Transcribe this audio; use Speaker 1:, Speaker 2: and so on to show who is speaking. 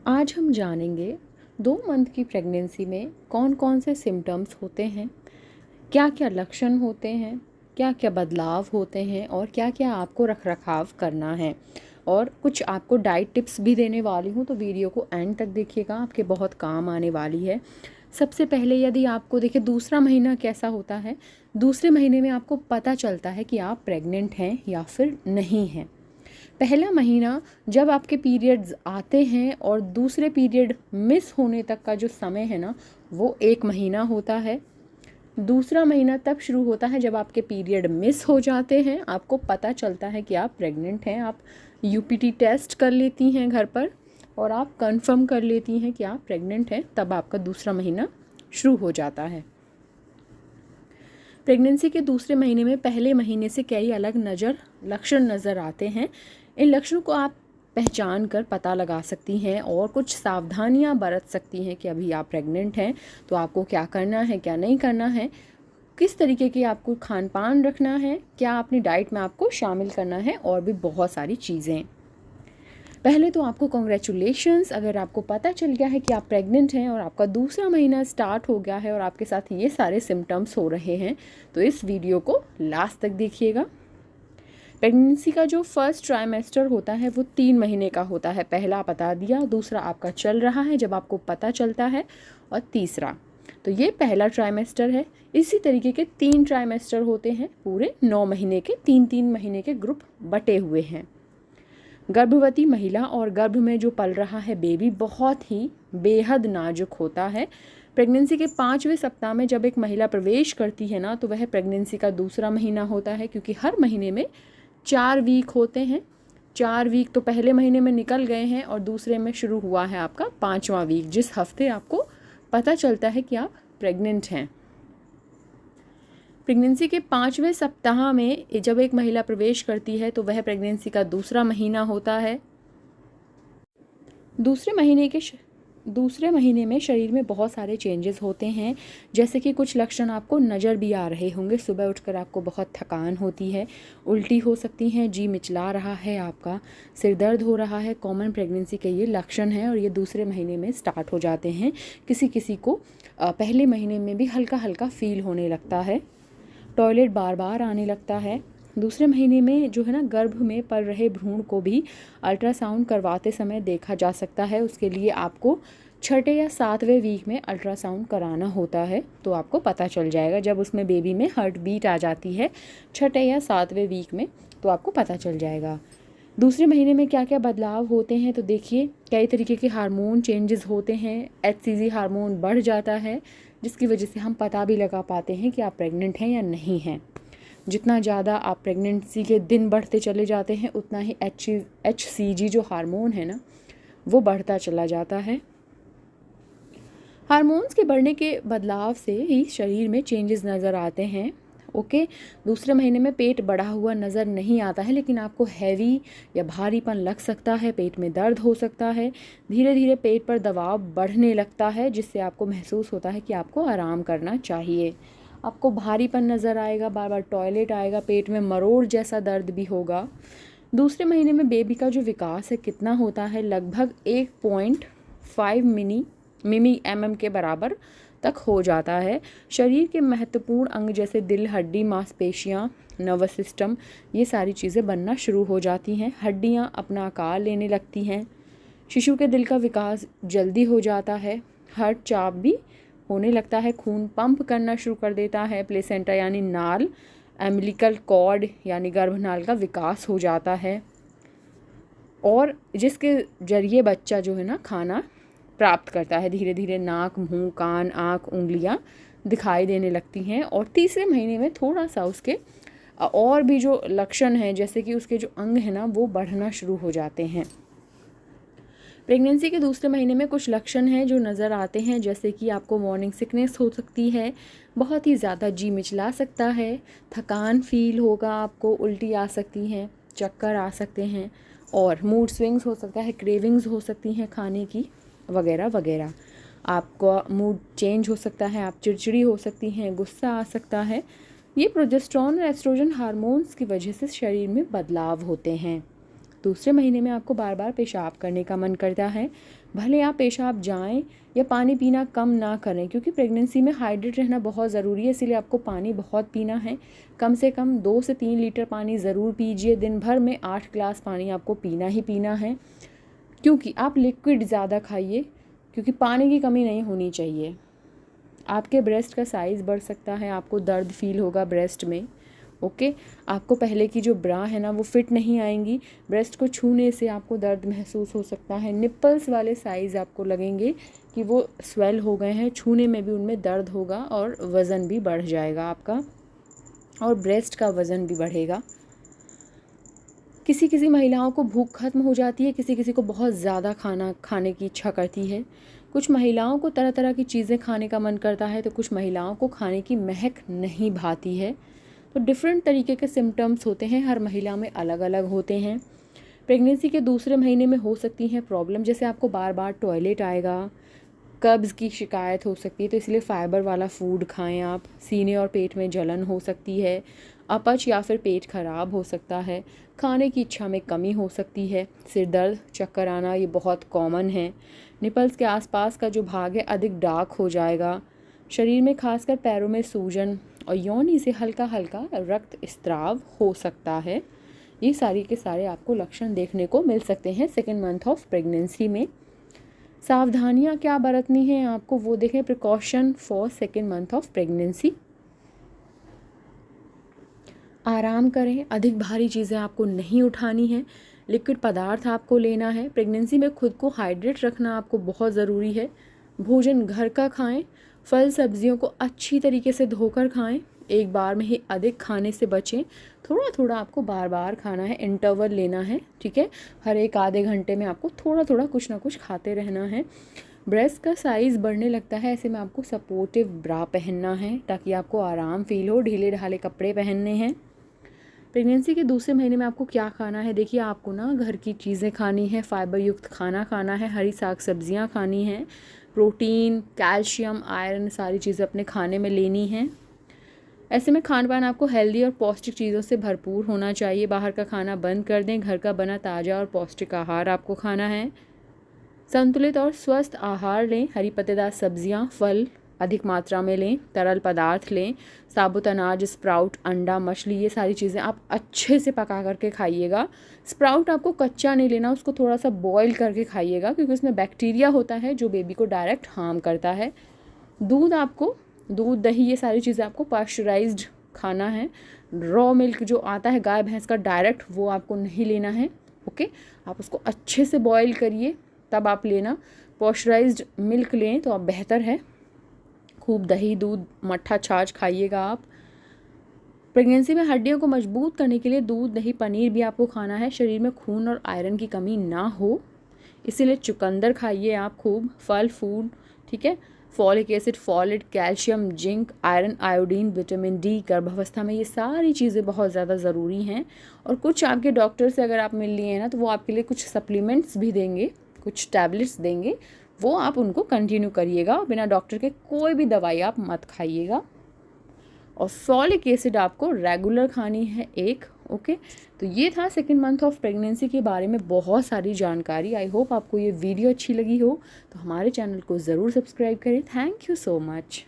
Speaker 1: आज हम जानेंगे 2 मंथ की प्रेगनेंसी में कौन कौन से सिम्टम्स होते हैं, क्या क्या लक्षण होते हैं, क्या क्या बदलाव होते हैं और क्या क्या आपको रख रखाव करना है। और कुछ आपको डाइट टिप्स भी देने वाली हूँ, तो वीडियो को एंड तक देखिएगा, आपके बहुत काम आने वाली है। सबसे पहले यदि आपको देखिए दूसरा महीना कैसा होता है, दूसरे महीने में आपको पता चलता है कि आप प्रेग्नेंट हैं या फिर नहीं हैं। पहला महीना जब आपके पीरियड्स आते हैं और दूसरे पीरियड मिस होने तक का जो समय है ना, वो 1 महीना होता है। दूसरा महीना तब शुरू होता है जब आपके पीरियड मिस हो जाते हैं, आपको पता चलता है कि आप प्रेग्नेंट हैं। आप यूपीटी टेस्ट कर लेती हैं घर पर और आप कंफर्म कर लेती हैं कि आप प्रेग्नेंट हैं, तब आपका दूसरा महीना शुरू हो जाता है। प्रेगनेंसी के दूसरे महीने में पहले महीने से कई अलग लक्षण नज़र आते हैं। इन लक्षणों को आप पहचान कर पता लगा सकती हैं और कुछ सावधानियां बरत सकती हैं कि अभी आप प्रेग्नेंट हैं, तो आपको क्या करना है, क्या नहीं करना है, किस तरीके की आपको खान पान रखना है, क्या अपनी डाइट में आपको शामिल करना है, और भी बहुत सारी चीज़ें। पहले तो आपको कॉन्ग्रेचुलेशंस, अगर आपको पता चल गया है कि आप प्रेग्नेंट हैं और आपका दूसरा महीना स्टार्ट हो गया है और आपके साथ ये सारे सिम्टम्स हो रहे हैं, तो इस वीडियो को लास्ट तक देखिएगा। प्रेगनेंसी का जो फर्स्ट ट्राइमेस्टर होता है वो 3 महीने का होता है। पहला बता दिया, दूसरा आपका चल रहा है जब आपको पता चलता है, और तीसरा, तो ये पहला ट्राइमेस्टर है। इसी तरीके के 3 ट्राइमेस्टर होते हैं, पूरे 9 महीने के 3-3 महीने के ग्रुप बटे हुए हैं। गर्भवती महिला और गर्भ में जो पल रहा है बेबी बहुत ही बेहद नाजुक होता है। प्रेगनेंसी के 5वें सप्ताह में जब एक महिला प्रवेश करती है ना, तो वह प्रेगनेंसी का दूसरा महीना होता है, क्योंकि हर महीने में 4 वीक होते हैं। 4 वीक तो पहले महीने में निकल गए हैं और दूसरे में शुरू हुआ है आपका 5वां वीक, जिस हफ्ते आपको पता चलता है कि आप प्रेग्नेंट हैं। प्रेगनेंसी के 5वें सप्ताह में जब एक महिला प्रवेश करती है तो वह प्रेगनेंसी का दूसरा महीना होता है। दूसरे महीने में शरीर में बहुत सारे चेंजेस होते हैं, जैसे कि कुछ लक्षण आपको नज़र भी आ रहे होंगे। सुबह उठकर आपको बहुत थकान होती है, उल्टी हो सकती हैं, जी मिचला रहा है, आपका सिर दर्द हो रहा है। कॉमन प्रेगनेंसी के ये लक्षण हैं और ये दूसरे महीने में स्टार्ट हो जाते हैं। किसी किसी को पहले महीने में भी हल्का हल्का फील होने लगता है। टॉयलेट बार बार आने लगता है। दूसरे महीने में जो है ना, गर्भ में पल रहे भ्रूण को भी अल्ट्रासाउंड करवाते समय देखा जा सकता है। उसके लिए आपको 6ठे या 7वें वीक में अल्ट्रासाउंड कराना होता है, तो आपको पता चल जाएगा। जब उसमें बेबी में हार्ट बीट आ जाती है 6ठे या 7वें वीक में, तो आपको पता चल जाएगा। दूसरे महीने में क्या क्या बदलाव होते हैं, तो देखिए कई तरीके के हार्मोन चेंजेस होते हैं। HCG हार्मोन बढ़ जाता है, जिसकी वजह से हम पता भी लगा पाते हैं कि आप प्रेग्नेंट हैं या नहीं हैं। जितना ज़्यादा आप प्रेगनेंसी के दिन बढ़ते चले जाते हैं, उतना ही HCG जो हार्मोन है ना, वो बढ़ता चला जाता है। हार्मोन्स के बढ़ने के बदलाव से ही शरीर में चेंजेस नज़र आते हैं। ओके, दूसरे महीने में पेट बढ़ा हुआ नज़र नहीं आता है, लेकिन आपको हैवी या भारीपन लग सकता है, पेट में दर्द हो सकता है, धीरे धीरे पेट पर दबाव बढ़ने लगता है, जिससे आपको महसूस होता है कि आपको आराम करना चाहिए। आपको भारीपन नज़र आएगा, बार बार टॉयलेट आएगा, पेट में मरोड़ जैसा दर्द भी होगा। दूसरे महीने में बेबी का जो विकास है कितना होता है, लगभग 1.5 मिमी mm के बराबर तक हो जाता है। शरीर के महत्वपूर्ण अंग जैसे दिल, हड्डी, मांसपेशियाँ, नर्वस सिस्टम, ये सारी चीज़ें बनना शुरू हो जाती हैं। हड्डियाँ अपना आकार लेने लगती हैं। शिशु के दिल का विकास जल्दी हो जाता है। हार्ट चाप भी होने लगता है, खून पंप करना शुरू कर देता है। प्लेसेंटा यानी नाल, एम्बिलिकल कॉर्ड यानी गर्भनाल का विकास हो जाता है, और जिसके जरिए बच्चा जो है ना खाना प्राप्त करता है। धीरे धीरे नाक, मुंह, कान, आँख, उंगलियां दिखाई देने लगती हैं। और तीसरे महीने में थोड़ा सा उसके और भी जो लक्षण हैं, जैसे कि उसके जो अंग हैं ना, वो बढ़ना शुरू हो जाते हैं। प्रेगनेंसी के दूसरे महीने में कुछ लक्षण हैं जो नज़र आते हैं, जैसे कि आपको मॉर्निंग सिकनेस हो सकती है, बहुत ही ज़्यादा जी मिचला सकता है, थकान फील होगा आपको, उल्टी आ सकती हैं, चक्कर आ सकते हैं, और मूड स्विंग्स हो सकता है, क्रेविंग्स हो सकती हैं खाने की, वगैरह वगैरह। आपका मूड चेंज हो सकता है, आप चिड़चिड़ी हो सकती हैं, गुस्सा आ सकता है। ये प्रोजेस्टेरॉन और एस्ट्रोजन हार्मोन्स की वजह से शरीर में बदलाव होते हैं। दूसरे महीने में आपको बार बार पेशाब करने का मन करता है, भले आप पेशाब जाएं या पानी पीना कम ना करें, क्योंकि प्रेगनेंसी में हाइड्रेट रहना बहुत ज़रूरी है, इसीलिए आपको पानी बहुत पीना है। कम से कम 2 से 3 लीटर पानी ज़रूर पीजिए। दिन भर में 8 ग्लास पानी आपको पीना ही पीना है, क्योंकि आप लिक्विड ज़्यादा खाइए, क्योंकि पानी की कमी नहीं होनी चाहिए। आपके ब्रेस्ट का साइज़ बढ़ सकता है, आपको दर्द फील होगा ब्रेस्ट में। ओके, आपको पहले की जो ब्रा है ना वो फिट नहीं आएंगी, ब्रेस्ट को छूने से आपको दर्द महसूस हो सकता है। निप्पल्स वाले साइज़ आपको लगेंगे कि वो स्वेल हो गए हैं, छूने में भी उनमें दर्द होगा और वज़न भी बढ़ जाएगा आपका, और ब्रेस्ट का वज़न भी बढ़ेगा। किसी किसी महिलाओं को भूख खत्म हो जाती है, किसी किसी को बहुत ज़्यादा खाना खाने की इच्छा करती है। कुछ महिलाओं को तरह तरह की चीज़ें खाने का मन करता है, तो कुछ महिलाओं को खाने की महक नहीं भाती है। तो डिफरेंट तरीके के सिम्टम्स होते हैं, हर महिला में अलग अलग होते हैं। प्रेगनेंसी के दूसरे महीने में हो सकती हैं प्रॉब्लम, जैसे आपको बार बार टॉयलेट आएगा, कब्ज़ की शिकायत हो सकती है, तो इसलिए फ़ाइबर वाला फूड खाएं आप। सीने और पेट में जलन हो सकती है, अपच या फिर पेट खराब हो सकता है, खाने की इच्छा में कमी हो सकती है, सिर दर्द, चक्कर आना, ये बहुत कॉमन है। निपल्स के आसपास का जो भाग है अधिक डार्क हो जाएगा। शरीर में खासकर पैरों में सूजन और योनि से हल्का हल्का रक्त स्त्राव हो सकता है। ये सारी के सारे आपको लक्षण देखने को मिल सकते हैं सेकेंड मंथ ऑफ प्रेगनेंसी में। सावधानियां क्या बरतनी है आपको वो देखें। Precaution for second month of pregnancy, आराम करें, अधिक भारी चीज़ें आपको नहीं उठानी है, लिक्विड पदार्थ आपको लेना है। प्रेगनेंसी में खुद को हाइड्रेट रखना आपको बहुत ज़रूरी है। भोजन घर का खाएं, फल सब्जियों को अच्छी तरीके से धोकर खाएं, एक बार में ही अधिक खाने से बचें। थोड़ा थोड़ा आपको बार बार खाना है, इंटरवल लेना है, ठीक है। हर एक आधे घंटे में आपको थोड़ा थोड़ा कुछ ना कुछ खाते रहना है। ब्रेस्ट का साइज़ बढ़ने लगता है, ऐसे में आपको सपोर्टिव ब्रा पहनना है ताकि आपको आराम फील हो। ढीले ढाले कपड़े पहनने हैं। प्रेगनेंसी के दूसरे महीने में आपको क्या खाना है, देखिए आपको ना घर की चीज़ें खानी है, फाइबर युक्त खाना खाना है, हरी साग सब्जियां खानी हैं, प्रोटीन, कैल्शियम, आयरन सारी चीज़ें अपने खाने में लेनी हैं। ऐसे में खान पान आपको हेल्दी और पौष्टिक चीज़ों से भरपूर होना चाहिए। बाहर का खाना बंद कर दें, घर का बना ताज़ा और पौष्टिक आहार आपको खाना है। संतुलित और स्वस्थ आहार लें, हरी पत्तेदार सब्जियां, फल अधिक मात्रा में लें, तरल पदार्थ लें, साबुत अनाज, स्प्राउट, अंडा, मछली, ये सारी चीज़ें आप अच्छे से पका करके खाइएगा। स्प्राउट आपको कच्चा नहीं लेना, उसको थोड़ा सा बॉईल करके खाइएगा, क्योंकि उसमें बैक्टीरिया होता है जो बेबी को डायरेक्ट हार्म करता है। दूध आपको, दूध, दही, ये सारी चीज़ें आपको पास्चराइज्ड खाना है। रॉ मिल्क जो आता है गाय भैंस का डायरेक्ट, वो आपको नहीं लेना है। ओके, आप उसको अच्छे से बॉईल करिए तब आप लेना। पास्चराइज्ड मिल्क लें तो आप बेहतर है। खूब दही, दूध, मट्ठा, छाछ खाइएगा आप। प्रेगनेंसी में हड्डियों को मजबूत करने के लिए दूध, दही, पनीर भी आपको खाना है। शरीर में खून और आयरन की कमी ना हो, इसीलिए चुकंदर खाइए आप खूब, फल फूड, ठीक है। Folic acid, folate, calcium, zinc, iron, iodine, vitamin D गर्भावस्था में, ये सारी चीज़ें बहुत ज़्यादा ज़रूरी हैं। और कुछ आपके डॉक्टर से अगर आप मिल लिए हैं ना, तो वो आपके लिए कुछ सप्लीमेंट्स भी देंगे, कुछ टैबलेट्स देंगे, वो आप उनको कंटिन्यू करिएगा। बिना डॉक्टर के कोई भी दवाई आप मत खाइएगा। और फॉलिक एसिड आपको रेगुलर खानी है एक। ओके, तो ये था सेकेंड मंथ ऑफ प्रेगनेंसी के बारे में बहुत सारी जानकारी। आई होप आपको ये वीडियो अच्छी लगी हो, तो हमारे चैनल को ज़रूर सब्सक्राइब करें। Thank you so much.